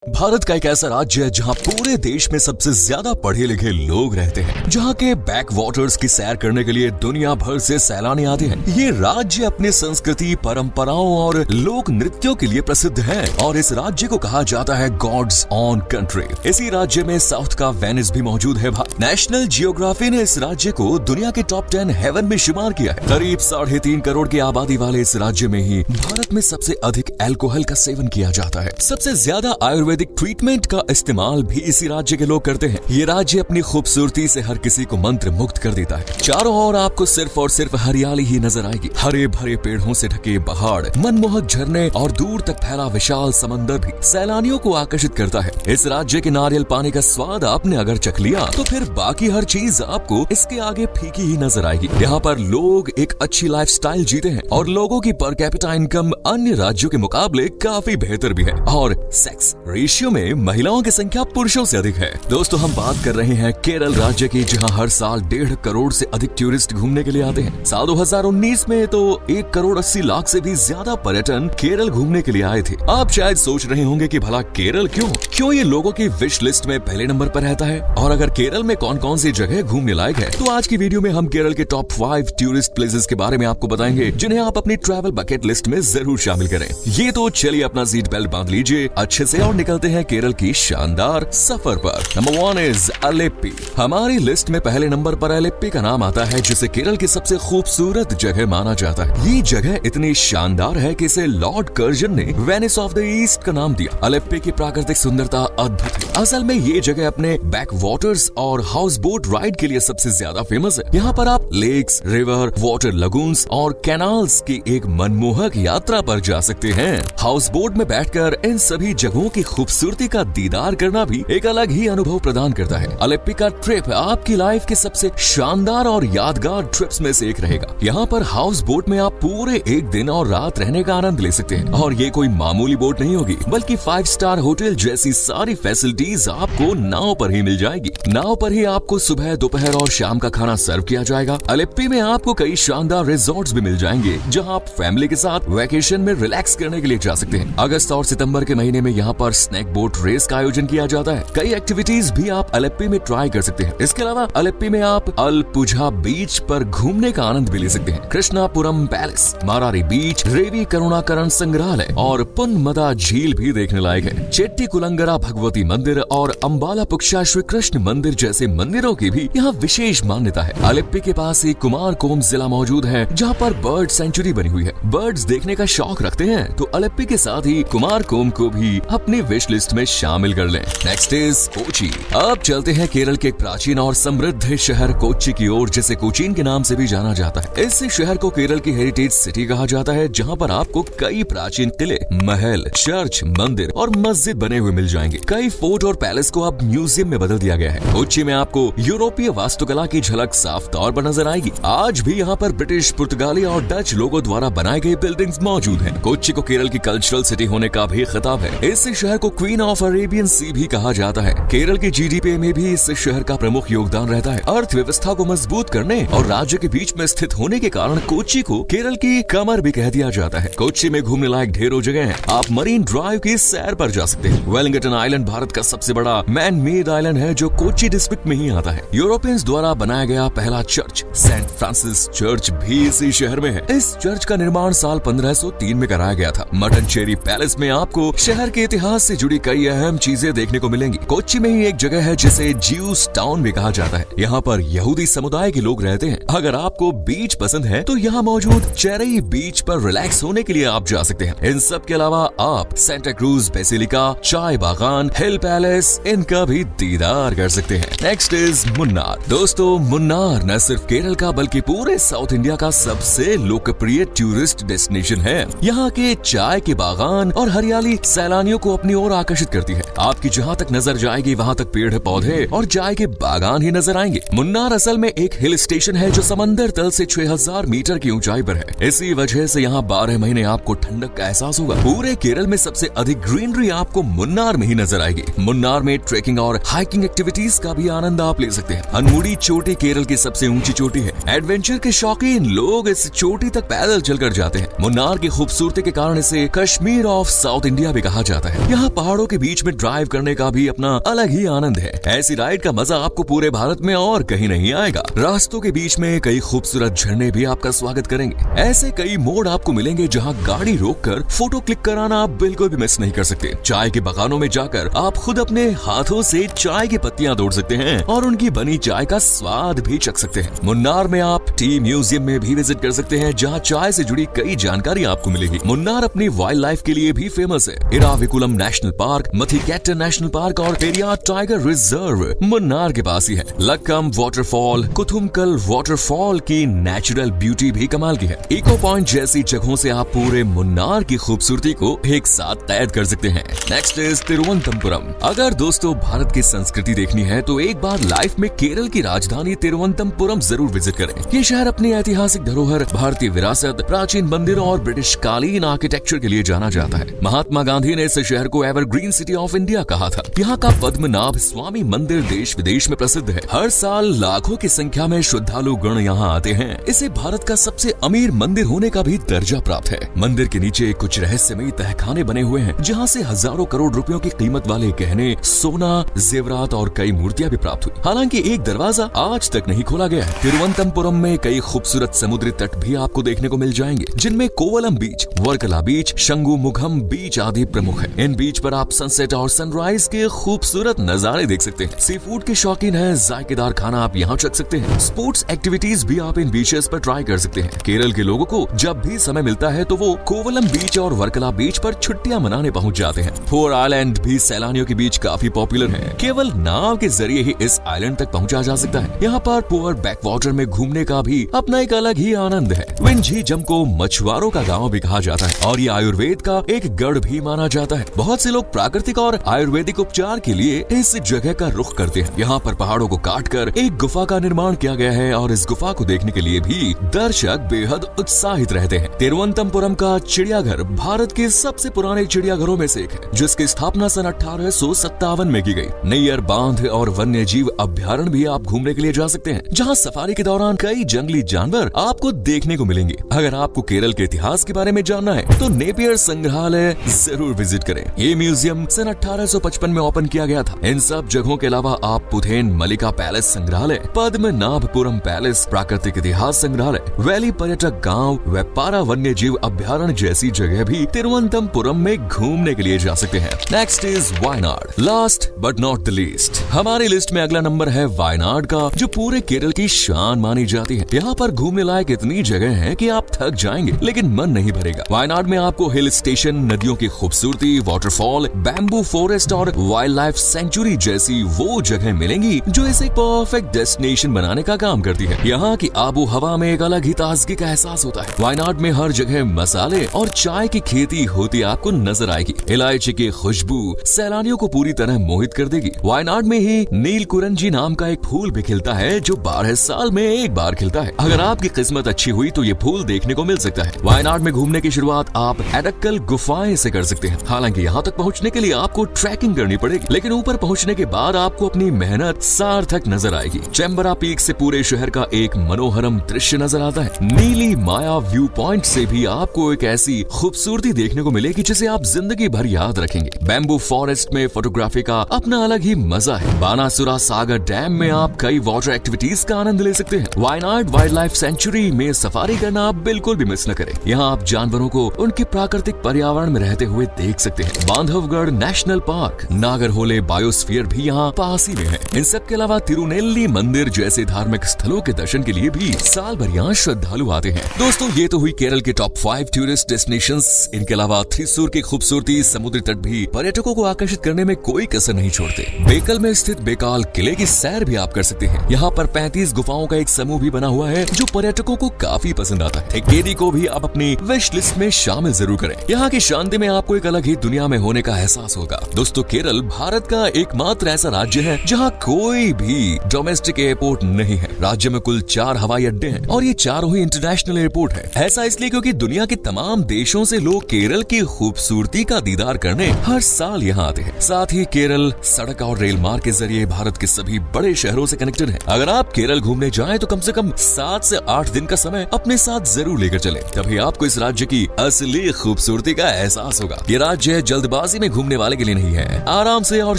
भारत का एक ऐसा राज्य है जहां पूरे देश में सबसे ज्यादा पढ़े लिखे लोग रहते हैं, जहां के बैक वाटर्स की सैर करने के लिए दुनिया भर से सैलानी आते हैं। ये राज्य अपने संस्कृति, परंपराओं और लोक नृत्यों के लिए प्रसिद्ध है और इस राज्य को कहा जाता है गॉड्स ओन कंट्री। इसी राज्य में साउथ का वेनिस भी मौजूद है। नेशनल जियोग्राफी ने इस राज्य को दुनिया के टॉप 10 हेवन में शुमार किया है। करीब 3.5 करोड़ की आबादी वाले इस राज्य में ही भारत में सबसे अधिक अल्कोहल का सेवन किया जाता है। सबसे ज्यादा आयुर्वेदिक ट्रीटमेंट का इस्तेमाल भी इसी राज्य के लोग करते हैं। ये राज्य अपनी खूबसूरती से हर किसी को मंत्र मुग्ध कर देता है। चारों ओर आपको सिर्फ और सिर्फ हरियाली ही नजर आएगी। हरे भरे पेड़ों से ढके पहाड़, मनमोहक झरने और दूर तक फैला विशाल समंदर भी सैलानियों को आकर्षित करता है। इस राज्य के नारियल पानी का स्वाद आपने अगर चख लिया तो फिर बाकी हर चीज आपको इसके आगे फीकी ही नजर आएगी। यहाँ पर लोग एक अच्छी लाइफस्टाइल जीते हैं और लोगों की पर कैपिटा इनकम अन्य राज्यों के मुकाबले काफी बेहतर भी है और सेक्स रेशियो में महिलाओं की संख्या पुरुषों से अधिक है। दोस्तों, हम बात कर रहे हैं केरल राज्य की, जहां हर साल 1.5 करोड़ से अधिक टूरिस्ट घूमने के लिए आते हैं। साल 2019 में तो 1 करोड़ 80 लाख से भी ज्यादा पर्यटन केरल घूमने के लिए आए थे। आप शायद सोच रहे होंगे कि भला केरल क्यों ये लोगों की विश लिस्ट में पहले नंबर पर रहता है और अगर केरल में कौन कौन सी जगह घूमने लायक है, तो आज की वीडियो में हम केरल के टॉप 5 टूरिस्ट प्लेसेस के बारे में आपको बताएंगे, जिन्हें आप अपनी ट्रैवल बकेट लिस्ट में जरूर शामिल करें। ये तो चलिए अपना सीट बेल्ट बांध लीजिए अच्छे से और निकलते हैं केरल की शानदार सफर पर। Number 1 is Alleppey. हमारी लिस्ट में पहले नंबर पर अलेप्पी का नाम आता है, जिसे केरल की सबसे खूबसूरत जगह माना जाता है। ये जगह इतनी शानदार है कि इसे लॉर्ड कर्जन ने वेनिस ऑफ द ईस्ट का नाम दिया। अलेप्पी की प्राकृतिक सुंदरता अद्भुत है। असल में ये जगह अपने बैक वाटर्स और हाउस बोट राइड के लिए सबसे ज्यादा फेमस है। यहाँ पर आप लेक्स, रिवर, वाटर लगून्स और कैनाल्स की एक मनमोहक यात्रा पर जा सकते हैं। हाउस बोट में बैठकर इन सभी जगहों की खूबसूरती का दीदार करना भी एक अलग ही अनुभव प्रदान करता है। अलेप्पी का ट्रिप आपकी लाइफ के सबसे शानदार और यादगार ट्रिप्स में से एक रहेगा। यहाँ पर हाउस बोट में आप पूरे एक दिन और रात रहने का आनंद ले सकते हैं और ये कोई मामूली बोट नहीं होगी, बल्कि 5 स्टार होटल जैसी सारी फैसिलिटीज आपको नाव पर ही मिल जाएगी। नाव पर ही आपको सुबह, दोपहर और शाम का खाना सर्व किया जाएगा। अलेप्पी में आपको कई शानदार रिजॉर्ट्स भी मिल जाएंगे, जहाँ आप फैमिली के साथ वेकेशन में रिलैक्स करने के लिए जा सकते हैं। अगस्त और सितंबर के महीने में यहाँ पर स्नैक बोट रेस का आयोजन किया जाता है। कई एक्टिविटीज भी आप अलेप्पी में ट्राई कर सकते हैं। इसके अलावा अलेप्पी में आप अलपुझा बीच पर घूमने का आनंद भी ले सकते हैं। कृष्णापुरम पैलेस, मारारी बीच, रेवी करुणाकरण संग्रहालय और पुनमदा झील भी देखने लायक है। चेट्टी कुलंगरा भगवती मंदिर और अम्बाला पुक्षा श्री कृष्ण मंदिर जैसे मंदिरों की भी यहाँ विशेष मान्यता है। अलेप्पी के पास ही कुमारकोम जिला मौजूद है, जहाँ पर बर्ड सेंचुरी बनी हुई है। बर्ड्स देखने का शौक रखते हैं तो अलेप्पी के साथ ही कुमारकोम को भी अपनी विश लिस्ट में शामिल कर लें। Next is Kochi. अब चलते हैं केरल के प्राचीन और समृद्ध शहर कोच्चि की ओर, जिसे कोचीन के नाम से भी जाना जाता है। इस शहर को केरल की हेरिटेज सिटी कहा जाता है, जहाँ पर आपको कई प्राचीन किले, महल, चर्च, मंदिर और मस्जिद बने हुए मिल जाएंगे। कई फोर्ट और पैलेस को अब म्यूजियम में बदल दिया गया है। कोच्चि में आपको यूरोपीय वास्तुकला की झलक साफ तौर पर नजर आएगी। आज भी यहाँ पर ब्रिटिश, पुर्तगाली और डच लोगों द्वारा बनाए गए बिल्डिंग्स मौजूद हैं। कोच्चि को केरल की कल्चरल सिटी होने का भी खिताब है। इस शहर को क्वीन ऑफ अरेबियन सी भी कहा जाता है। केरल की जीडीपी में भी इस शहर का प्रमुख योगदान रहता है। अर्थव्यवस्था को मजबूत करने और राज्य के बीच में स्थित होने के कारण कोच्चि को केरल की कमर भी कह दिया जाता है। कोच्चि में घूमने लायक ढेरों जगह हैं। आप मरीन ड्राइव की सैर पर जा सकते हैं। वेलिंगटन आइलैंड भारत का सबसे बड़ा मैन मेड आइलैंड है, जो कोच्चि डिस्ट्रिक्ट में ही आता है। यूरोपियंस द्वारा बनाया गया पहला चर्च, सेंट फ्रांसिस चर्च, भी इसी शहर में है। इस चर्च का निर्माण साल 1503 में कराया गया था। मटनचेरी पैलेस में आपको शहर के इतिहास से जुड़ी कई अहम चीजें देखने को मिलेंगी। कोच्चि में ही एक जगह है जिसे ज्यूस टाउन भी कहा जाता है। यहाँ पर यहूदी समुदाय के लोग रहते हैं। अगर आपको बीच पसंद है तो यहाँ मौजूद चेरई बीच पर रिलैक्स होने के लिए आप जा सकते हैं। इन सब के अलावा आप सेंटा क्रूज बेसिलिका, चाय बागान, हिल पैलेस, इनका भी दीदार कर सकते हैं। Next is Munnar. दोस्तों, मुन्नार न सिर्फ केरल का बल्कि पूरे साउथ इंडिया का सबसे लोकप्रिय टूरिस्ट डेस्टिनेशन है। यहाँ के चाय के बागान और हरियाली सैलानियों को अपनी ओर आकर्षित करती है। आपकी जहाँ तक नजर जाएगी वहाँ तक पेड़ पौधे और चाय के बागान ही नजर आएंगे। मुन्नार असल में एक हिल स्टेशन है जो समंदर तल से 6000 मीटर की ऊंचाई पर है। इसी वजह से यहाँ 12 महीने आपको ठंडक का एहसास होगा। पूरे केरल में सबसे अधिक ग्रीनरी आपको मुन्नार में ही नजर आएगी। मुन्नार में ट्रेकिंग और हाइकिंग एक्टिविटीज का भी आनंद आप ले सकते हैं। अनमुड़ी चोटी केरल की सबसे ऊंची चोटी है। एडवेंचर के शौकीन लोग इस चोटी तक पैदल चलकर जाते हैं। मुन्नार की खूबसूरती के कारण इसे कश्मीर ऑफ साउथ इंडिया भी कहा जाता है। यहाँ पहाड़ों के बीच में ड्राइव करने का भी अपना अलग ही आनंद है। ऐसी राइड का मजा आपको पूरे भारत में और कहीं नहीं आएगा। रास्तों के बीच में कई खूबसूरत झरने भी आपका स्वागत करेंगे। ऐसे कई मोड़ आपको मिलेंगे जहाँ गाड़ी रोककर फोटो क्लिक कराना आप बिल्कुल भी मिस नहीं कर सकते। चाय के बगानों में जाकर आप खुद अपने हाथों से चाय की पत्तियां तोड़ सकते हैं और उनकी बनी चाय का स्वाद भी चख सकते हैं। मुन्नार में आप टी म्यूजियम में भी विजिट कर सकते हैं, जहां चाय से जुड़ी कई जानकारी आपको मिलेगी। मुन्नार अपनी वाइल्ड लाइफ के लिए भी फेमस है। Eravikulam national park, Mathikettan national park और पेरियार टाइगर रिजर्व मुन्नार के पास ही है। लक्कम वाटरफॉल, कुथुमकल वाटरफॉल की नेचुरल ब्यूटी भी कमाल की है। इको पॉइंट जैसी जगहों से आप पूरे मुन्नार की खूबसूरती को एक साथ कैद कर सकते हैं। Next is Thiruvananthapuram. अगर दोस्तों भारत की संस्कृति देखनी है तो एक बार लाइफ में केरल की राजधानी तिरुवनंतपुरम जरूर विजिट करें। ये शहर अपनी ऐतिहासिक धरोहर, भारतीय विरासत, प्राचीन मंदिरों और ब्रिटिश कालीन आर्किटेक्चर के लिए जाना जाता है। महात्मा गांधी ने इस शहर को एवरग्रीन सिटी ऑफ इंडिया कहा था। यहाँ का पद्मनाभ स्वामी मंदिर देश विदेश में प्रसिद्ध है। हर साल लाखों की संख्या में श्रद्धालु गण यहाँ आते हैं। इसे भारत का सबसे अमीर मंदिर होने का भी दर्जा प्राप्त है। मंदिर के नीचे कुछ रहस्यमयी तहखाने बने हुए हैं, जहाँ से हजारों करोड़ रुपयों की कीमत वाले गहने, सोना, जेवरात और कई मूर्तियां भी प्राप्त हुई। हालांकि एक दरवाजा आज तक नहीं खोला गया है। तिरुवनंतपुरम में कई खूबसूरत समुद्री तट भी आपको देखने को मिल जाएंगे, जिनमें कोवलम बीच, वर्कला बीच, शंगुमुखम बीच आदि प्रमुख है। इन बीच पर आप सनसेट और सनराइज के खूबसूरत नजारे देख सकते हैं। सी फूड के शौकीन हैं, जायकेदार खाना आप यहाँ चख सकते हैं। स्पोर्ट्स एक्टिविटीज भी आप इन बीचेस पर ट्राई कर सकते हैं। केरल के लोगों को जब भी समय मिलता है तो वो कोवलम बीच और वर्कला बीच पर छुट्टियां मनाने पहुंच जाते हैं। फोर आइलैंड भी सैलानियों के बीच काफी पॉपुलर है। केवल नाव के जरिए ही इस आइलैंड तक पहुंचा जा सकता है। यहाँ पर पुअर बैकवाटर में घूमने का भी अपना एक अलग ही आनंद है। विंझीजम को मछुआरों का गांव भी कहा जाता है और ये आयुर्वेद का एक गढ़ भी माना जाता है। बहुत से लोग प्राकृतिक और आयुर्वेदिक उपचार के लिए इस जगह का रुख करते हैं। यहाँ पर पहाड़ों को काटकर एक गुफा का निर्माण किया गया है और इस गुफा को देखने के लिए भी दर्शक बेहद उत्साहित रहते हैं। तिरुवनंतपुरम का चिड़ियाघर भारत के सबसे पुराने चिड़ियाघरों में से एक है, जिसकी स्थापना सन 1857 में की गई। नैयर बांध और वन्य जीव अभ्यारण्य भी आप घूमने के लिए जा सकते हैं, जहां सफारी के दौरान कई जंगली जानवर आपको देखने को मिलेंगे। अगर आपको केरल के इतिहास के बारे में जानना है तो नेपियर संग्रहालय जरूर विजिट करें। ये म्यूजियम सन 1855 में ओपन किया गया था। इन सब जगहों के अलावा आप पुथेन मलिका पैलेस संग्रहालय, पद्मनाभपुरम पैलेस, प्राकृतिक इतिहास संग्रहालय, वैली पर्यटक गांव, व्यापारा वन्य जीव अभ्यारण्य जैसी जगह भी तिरुवनंतपुरम में घूमने के लिए जा सकते हैं। Next is Wayanad. Last but not the least, हमारी लिस्ट में अगला नंबर है वायनाड का, जो पूरे केरल की शान मानी जाती है। यहाँ पर घूमने लायक इतनी जगह है कि आप थक जाएंगे लेकिन मन नहीं भरेगा। वायनाड में आपको हिल स्टेशन, नदियों की खूबसूरती, वाटरफॉल, बैम्बू फॉरेस्ट और वाइल्ड लाइफ सेंचुरी जैसी वो जगह मिलेंगी जो इसे परफेक्ट डेस्टिनेशन बनाने का काम करती है। यहाँ की आबो हवा में एक अलग ही ताजगी का एहसास होता है। वायनाड में हर जगह मसाले और चाय की खेती होती आपको नजर आएगी। इलायची की खुशबू सैलानियों को पूरी तरह मोहित कर देगी। वायनाड में ही नीलकुरंजी नाम का एक फूल भी खिलता है, जो 12 साल में एक बार खिलता है। अगर आपकी किस्मत अच्छी हुई तो ये फूल देखने को मिल सकता है। वायनाड में घूमने की शुरुआत आप एडक्कल गुफाएं से कर सकते हैं। हालांकि यहाँ तक पहुँचने के लिए आपको ट्रैकिंग करनी पड़ेगी, लेकिन ऊपर पहुँचने के बाद आपको अपनी मेहनत सार्थक नजर आएगी। चेम्बरा पीक से पूरे शहर का एक मनोहरम दृश्य नजर आता है। नीली माया व्यू पॉइंट से भी आपको एक ऐसी खूबसूरती देखने को मिलेगी जिसे आप जिंदगी भर याद रखेंगे। बैम्बू फॉरेस्ट में फोटोग्राफी का अपना अलग ही मजा है। बानासुरा सागर डैम में आप कई वाटर एक्टिविटीज का आनंद ले सकते हैं। वायनाड वाइल्ड लाइफ सेंचुरी में सफारी करना आप बिल्कुल भी मिस न करें। यहाँ आप जानवरों को उनके प्राकृतिक पर्यावरण में रहते हुए देख सकते हैं। Bandhavgarh national park, Nagarhole biosphere भी यहाँ पास ही में है। इन सब के अलावा तिरुनेल्ली मंदिर जैसे धार्मिक स्थलों के दर्शन के लिए भी साल भर यहाँ श्रद्धालु आते हैं। दोस्तों, ये तो हुई केरल के टॉप 5 टूरिस्ट डेस्टिनेशंस। इनके अलावा थ्रिसुर की खूबसूरती, समुद्री तट भी पर्यटकों को आकर्षित करने में कोई कसर नहीं छोड़ते। बेकल में स्थित बेकाल किले की सैर भी आप कर सकते हैं। यहाँ पर 35 गुफाओं का एक समूह भी बना हुआ है जो पर्यटकों को काफी पसंद आता है। थेक्केडी को भी आप अपनी विश लिस्ट में शामिल जरूर करें। यहाँ की शांति में आपको एक अलग ही दुनिया में होने का एहसास होगा। दोस्तों, केरल भारत का एकमात्र ऐसा राज्य है जहाँ कोई भी डोमेस्टिक एयरपोर्ट नहीं है। राज्य में कुल 4 हवाई अड्डे हैं और ये चारों ही इंटरनेशनल एयरपोर्ट है। ऐसा इसलिए क्योंकि दुनिया के तमाम देशों से लोग केरल की खूबसूरती का दीदार करने हर साल यहाँ आते हैं। साथ ही केरल सड़क और रेल मार्ग के जरिए भारत के सभी बड़े शहरों से कनेक्टेड है। अगर आप केरल घूमने जाएं तो कम से कम 7 से 8 दिन का समय अपने साथ जरूर लेकर चलें, तभी आपको इस राज्य की असली खूबसूरती का एहसास होगा। ये राज्य जल्दबाजी जल्दबाजी में घूमने वाले के लिए नहीं है। आराम से और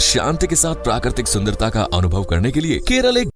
शांति के साथ प्राकृतिक सुंदरता का अनुभव करने के लिए केरल एक